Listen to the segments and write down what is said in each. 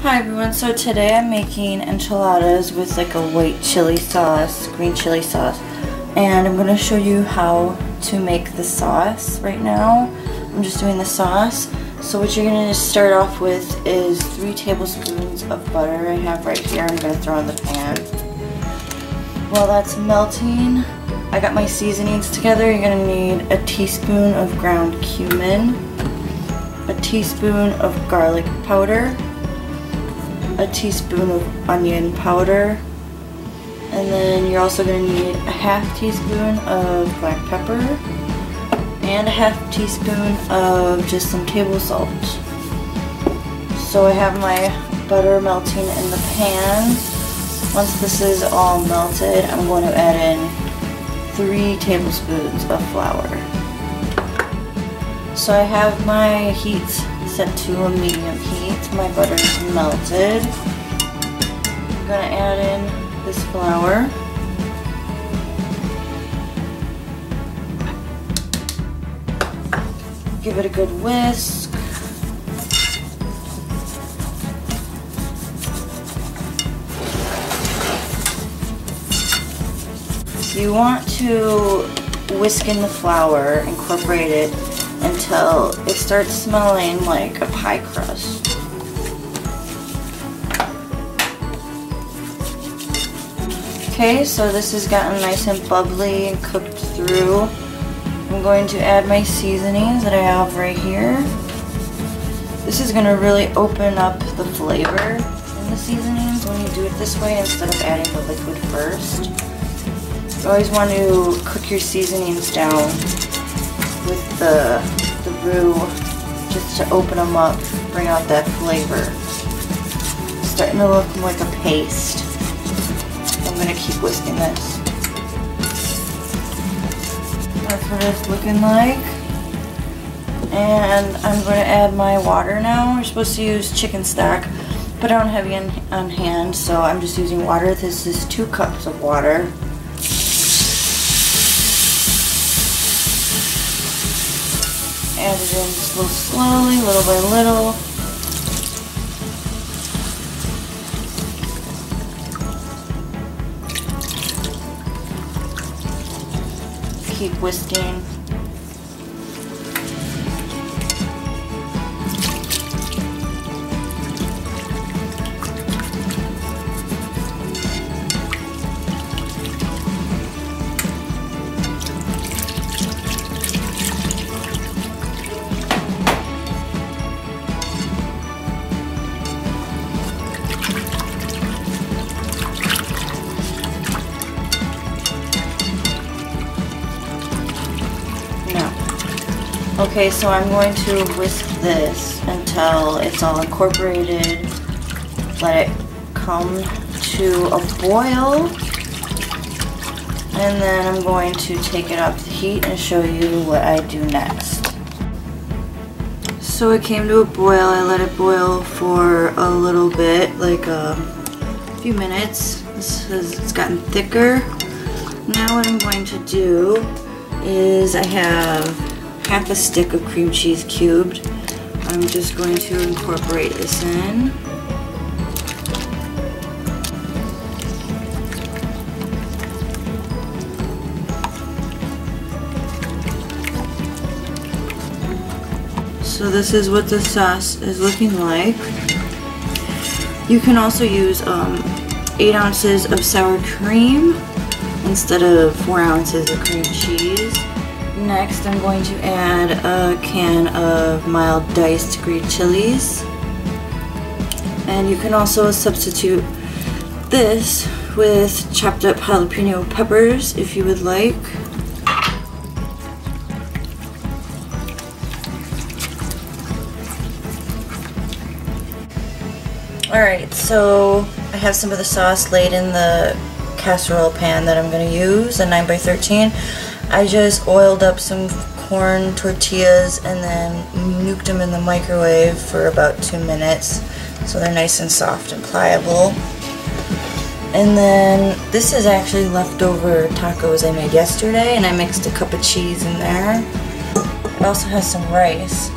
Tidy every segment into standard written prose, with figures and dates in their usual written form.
Hi everyone, so today I'm making enchiladas with like a white chili sauce, green chili sauce, and I'm going to show you how to make the sauce right now. I'm just doing the sauce. So what you're going to start off with is 3 tablespoons of butter I have right here. I'm going to throw in the pan. While that's melting, I got my seasonings together. You're going to need a teaspoon of ground cumin, a teaspoon of garlic powder, a teaspoon of onion powder, and then you're also going to need a half teaspoon of black pepper and a half teaspoon of just some table salt. So I have my butter melting in the pan. Once this is all melted, I'm going to add in 3 tablespoons of flour. So I have my heat set to a medium heat. My butter is melted. I'm going to add in this flour. Give it a good whisk. You want to whisk in the flour, incorporate it until it starts smelling like a pie crust. Okay, so this has gotten nice and bubbly and cooked through. I'm going to add my seasonings that I have right here. This is going to really open up the flavor in the seasonings when you do it this way instead of adding the liquid first. You always want to cook your seasonings down with the roux just to open them up, bring out that flavor. It's starting to look like a paste. I'm going to keep whisking this. That's what it's looking like. And I'm going to add my water now. We're supposed to use chicken stock, but I don't have it on hand, so I'm just using water. This is 2 cups of water. Add it in just a little slowly, little by little. Keep whisking. Okay, so I'm going to whisk this until it's all incorporated. Let it come to a boil. And then I'm going to take it off the heat and show you what I do next. So it came to a boil. I let it boil for a little bit, like a few minutes. It's gotten thicker. Now what I'm going to do is I have half a stick of cream cheese cubed. I'm just going to incorporate this in. So this is what the sauce is looking like. You can also use 8 ounces of sour cream instead of 4 ounces of cream cheese. Next, I'm going to add a can of mild diced green chilies. And you can also substitute this with chopped up jalapeno peppers if you would like. Alright, so I have some of the sauce laid in the casserole pan that I'm going to use, a 9x13. I just oiled up some corn tortillas and then nuked them in the microwave for about 2 minutes so they're nice and soft and pliable. And then this is actually leftover tacos I made yesterday, and I mixed a cup of cheese in there. It also has some rice.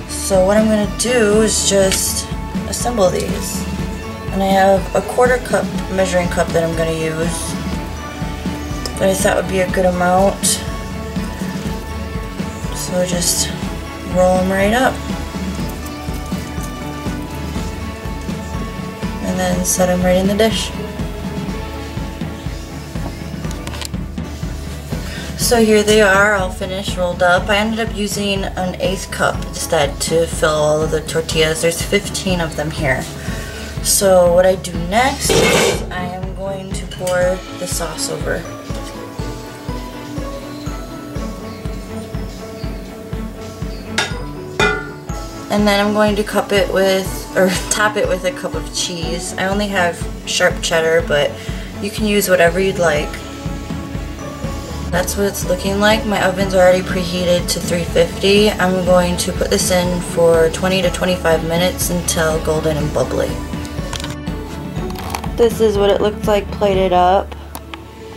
So what I'm going to do is just assemble these. And I have a 1/4 cup measuring cup that I'm going to use. That I thought would be a good amount. So just roll them right up. And then set them right in the dish. So here they are, all finished, rolled up. I ended up using an 1/8 cup instead to fill all of the tortillas. There's 15 of them here. So what I do next is I am going to pour the sauce over. And then I'm going to top it with a cup of cheese. I only have sharp cheddar, but you can use whatever you'd like. That's what it's looking like. My oven's already preheated to 350. I'm going to put this in for 20 to 25 minutes until golden and bubbly. This is what it looks like plated up.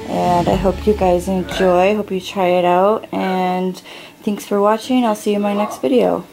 And I hope you guys enjoy. Hope you try it out. And thanks for watching. I'll see you in my next video.